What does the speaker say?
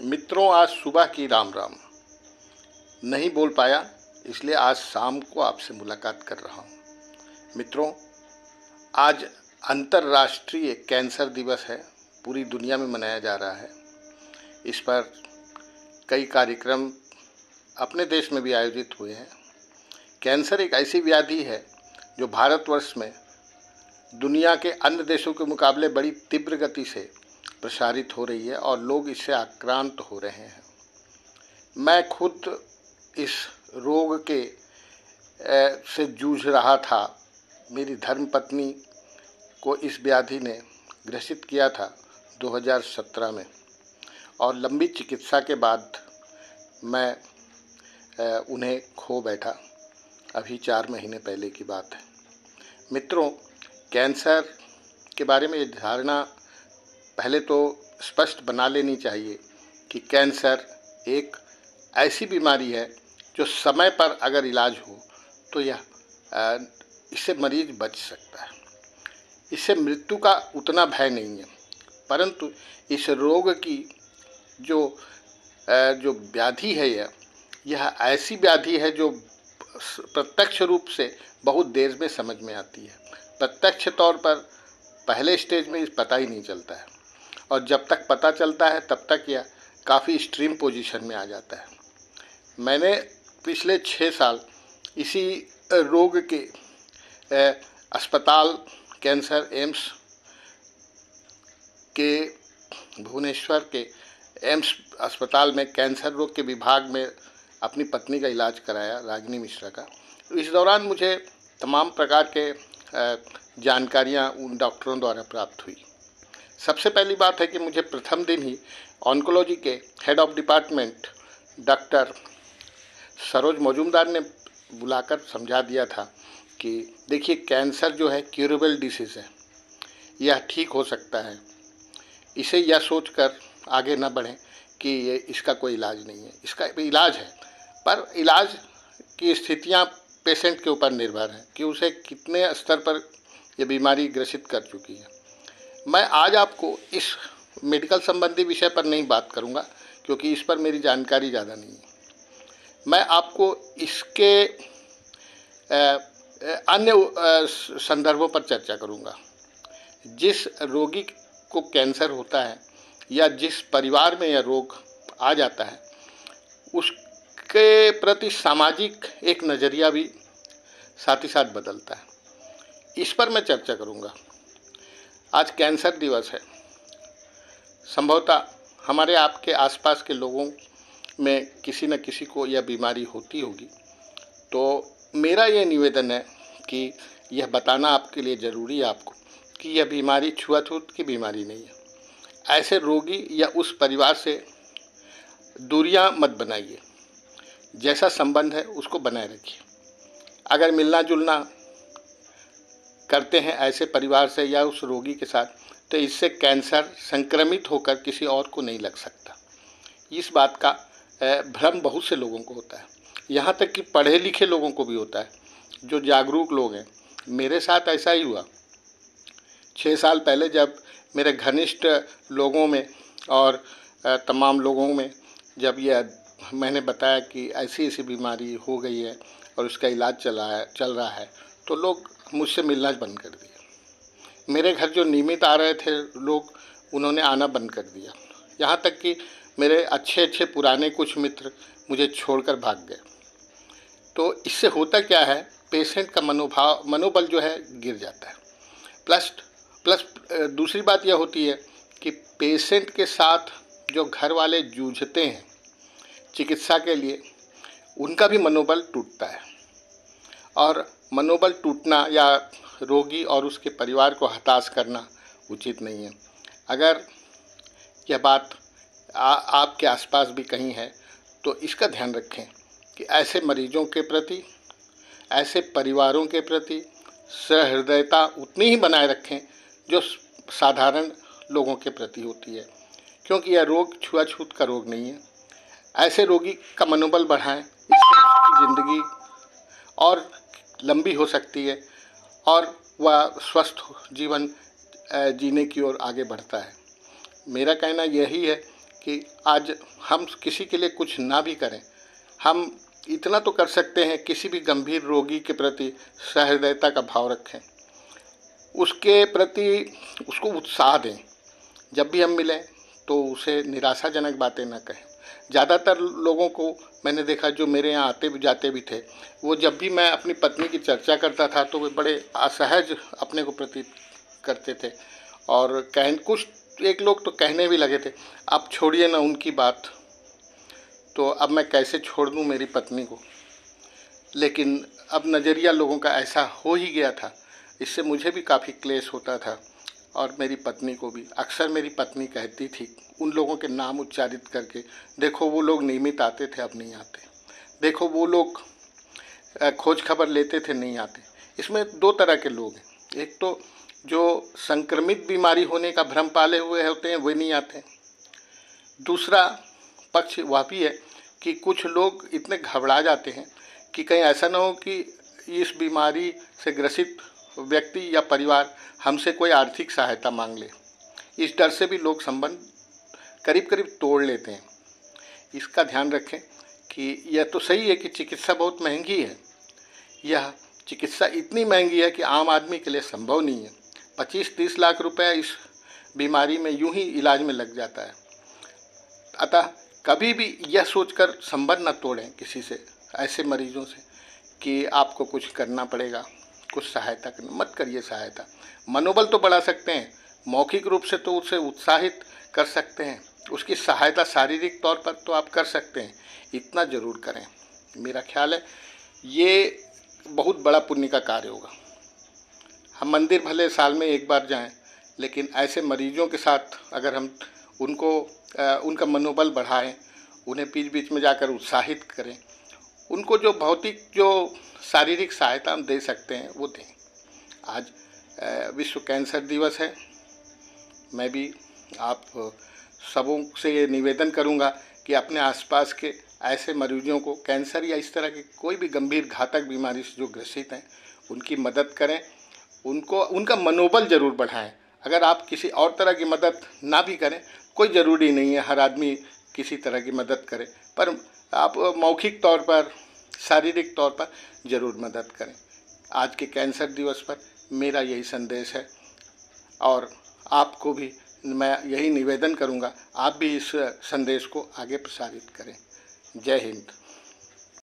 मित्रों, आज सुबह की राम राम। नहीं बोल पाया, इसलिए आज शाम को आपसे मुलाकात कर रहा हूँ। मित्रों, आज अंतर्राष्ट्रीय कैंसर दिवस है। पूरी दुनिया में मनाया जा रहा है। इस पर कई कार्यक्रम अपने देश में भी आयोजित हुए हैं। कैंसर एक ऐसी व्याधि है जो भारतवर्ष में दुनिया के अन्य देशों के मुकाबले बड़ी तीव्र गति से प्रसारित हो रही है और लोग इससे आक्रांत हो रहे हैं। मैं खुद इस रोग के से जूझ रहा था। मेरी धर्मपत्नी को इस व्याधि ने ग्रसित किया था 2017 में और लंबी चिकित्सा के बाद मैं उन्हें खो बैठा। अभी 4 महीने पहले की बात है। मित्रों, कैंसर के बारे में ये धारणा पहले तो स्पष्ट बना लेनी चाहिए कि कैंसर एक ऐसी बीमारी है जो समय पर अगर इलाज हो तो यह इससे मरीज बच सकता है। इससे मृत्यु का उतना भय नहीं है, परंतु इस रोग की जो व्याधि है यह ऐसी व्याधि है जो प्रत्यक्ष रूप से बहुत देर में समझ में आती है। प्रत्यक्ष तौर पर पहले स्टेज में पता ही नहीं चलता है और जब तक पता चलता है तब तक यह काफ़ी एक्सट्रीम पोजीशन में आ जाता है। मैंने पिछले 6 साल इसी रोग के अस्पताल कैंसर एम्स के भुवनेश्वर के एम्स अस्पताल में कैंसर रोग के विभाग में अपनी पत्नी का इलाज कराया, रागिनी मिश्रा का। इस दौरान मुझे तमाम प्रकार के जानकारियां उन डॉक्टरों द्वारा प्राप्त हुई। सबसे पहली बात है कि मुझे प्रथम दिन ही ऑन्कोलॉजी के head of department doctor Saroj Majumdar ने बुलाकर समझा दिया था कि देखिए, कैंसर जो है क्यूरेबल डिसीज़ है, यह ठीक हो सकता है। इसे यह सोचकर आगे न बढ़ें कि इसका कोई इलाज नहीं है। इसका इलाज है, पर इलाज की स्थितियां पेशेंट के ऊपर निर्भर हैं कि उसे कितने स्तर पर यह बीमारी ग्रसित कर चुकी है। मैं आज आपको इस मेडिकल संबंधी विषय पर नहीं बात करूंगा क्योंकि इस पर मेरी जानकारी ज़्यादा नहीं है। मैं आपको इसके अन्य संदर्भों पर चर्चा करूंगा। जिस रोगी को कैंसर होता है या जिस परिवार में यह रोग आ जाता है उसके प्रति सामाजिक एक नज़रिया भी साथ ही साथ बदलता है। इस पर मैं चर्चा करूंगा। आज कैंसर दिवस है। संभवतः हमारे आपके आसपास के लोगों में किसी न किसी को यह बीमारी होती होगी, तो मेरा ये निवेदन है कि यह बताना आपके लिए ज़रूरी है आपको कि यह बीमारी छुआछूत की बीमारी नहीं है। ऐसे रोगी या उस परिवार से दूरियां मत बनाइए। जैसा संबंध है उसको बनाए रखिए। अगर मिलना जुलना करते हैं ऐसे परिवार से या उस रोगी के साथ, तो इससे कैंसर संक्रमित होकर किसी और को नहीं लग सकता। इस बात का भ्रम बहुत से लोगों को होता है, यहाँ तक कि पढ़े लिखे लोगों को भी होता है, जो जागरूक लोग हैं। मेरे साथ ऐसा ही हुआ। 6 साल पहले जब मेरे घनिष्ठ लोगों में और तमाम लोगों में जब यह मैंने बताया कि ऐसी ऐसी बीमारी हो गई है और उसका इलाज चल रहा है, तो लोग मुझसे मिलना बंद कर दिया। मेरे घर जो नियमित आ रहे थे लोग, उन्होंने आना बंद कर दिया। यहाँ तक कि मेरे अच्छे पुराने कुछ मित्र मुझे छोड़कर भाग गए। तो इससे होता क्या है, पेशेंट का मनोबल जो है गिर जाता है। प्लस दूसरी बात यह होती है कि पेशेंट के साथ जो घर वाले जूझते हैं चिकित्सा के लिए, उनका भी मनोबल टूटता है। और मनोबल टूटना या रोगी और उसके परिवार को हताश करना उचित नहीं है। अगर यह बात आपके आसपास भी कहीं है तो इसका ध्यान रखें कि ऐसे मरीजों के प्रति, ऐसे परिवारों के प्रति सहृदयता उतनी ही बनाए रखें जो साधारण लोगों के प्रति होती है, क्योंकि यह रोग छुआछूत का रोग नहीं है। ऐसे रोगी का मनोबल बढ़ाएं, इससे उसकी ज़िंदगी और लंबी हो सकती है और वह स्वस्थ जीवन जीने की ओर आगे बढ़ता है। मेरा कहना यही है कि आज हम किसी के लिए कुछ ना भी करें, हम इतना तो कर सकते हैं, किसी भी गंभीर रोगी के प्रति सहृदयता का भाव रखें, उसके प्रति उसको उत्साह दें। जब भी हम मिलें तो उसे निराशाजनक बातें ना कहें। ज़्यादातर लोगों को मैंने देखा जो मेरे यहाँ आते भी जाते भी थे, वो जब भी मैं अपनी पत्नी की चर्चा करता था तो वे बड़े असहज अपने को प्रतीत करते थे, और कुछ एक लोग तो कहने भी लगे थे, आप छोड़िए ना उनकी बात, तो अब मैं कैसे छोड़ दूँ मेरी पत्नी को। लेकिन अब नज़रिया लोगों का ऐसा हो ही गया था, इससे मुझे भी काफ़ी क्लेश होता था, और मेरी पत्नी को भी। अक्सर मेरी पत्नी कहती थी उन लोगों के नाम उच्चारित करके, देखो वो लोग नियमित आते थे अब नहीं आते, देखो वो लोग खोज खबर लेते थे नहीं आते। इसमें दो तरह के लोग हैं, एक तो जो संक्रमित बीमारी होने का भ्रम पाले हुए होते हैं वे नहीं आते, दूसरा पक्ष वह भी है कि कुछ लोग इतने घबरा जाते हैं कि कहीं ऐसा ना हो कि इस बीमारी से ग्रसित व्यक्ति या परिवार हमसे कोई आर्थिक सहायता मांग ले। इस डर से भी लोग संबंध करीब करीब तोड़ लेते हैं। इसका ध्यान रखें कि यह तो सही है कि चिकित्सा बहुत महंगी है, यह चिकित्सा इतनी महंगी है कि आम आदमी के लिए संभव नहीं है। 25-30 लाख रुपए इस बीमारी में यूं ही इलाज में लग जाता है। अतः कभी भी यह सोचकर संबंध न तोड़ें किसी से, ऐसे मरीजों से, कि आपको कुछ करना पड़ेगा, कुछ सहायता करना। मत करिए सहायता। मनोबल तो बढ़ा सकते हैं, मौखिक रूप से तो उसे उत्साहित कर सकते हैं, उसकी सहायता शारीरिक तौर पर तो आप कर सकते हैं, इतना ज़रूर करें। मेरा ख्याल है ये बहुत बड़ा पुण्य का कार्य होगा। हम मंदिर भले साल में एक बार जाएं, लेकिन ऐसे मरीजों के साथ अगर हम उनका मनोबल बढ़ाएं, उन्हें बीच बीच में जाकर उत्साहित करें, उनको जो भौतिक जो शारीरिक सहायता हम दे सकते हैं वो दें। आज विश्व कैंसर दिवस है। मैं भी आप सबों से ये निवेदन करूंगा कि अपने आसपास के ऐसे मरीजों को, कैंसर या इस तरह की कोई भी गंभीर घातक बीमारी से जो ग्रसित हैं, उनकी मदद करें, उनका मनोबल ज़रूर बढ़ाएं। अगर आप किसी और तरह की मदद ना भी करें, कोई ज़रूरी नहीं है हर आदमी किसी तरह की मदद करे, पर आप मौखिक तौर पर, शारीरिक तौर पर ज़रूर मदद करें। आज के कैंसर दिवस पर मेरा यही संदेश है, और आपको भी मैं यही निवेदन करूंगा, आप भी इस संदेश को आगे प्रसारित करें। जय हिंद।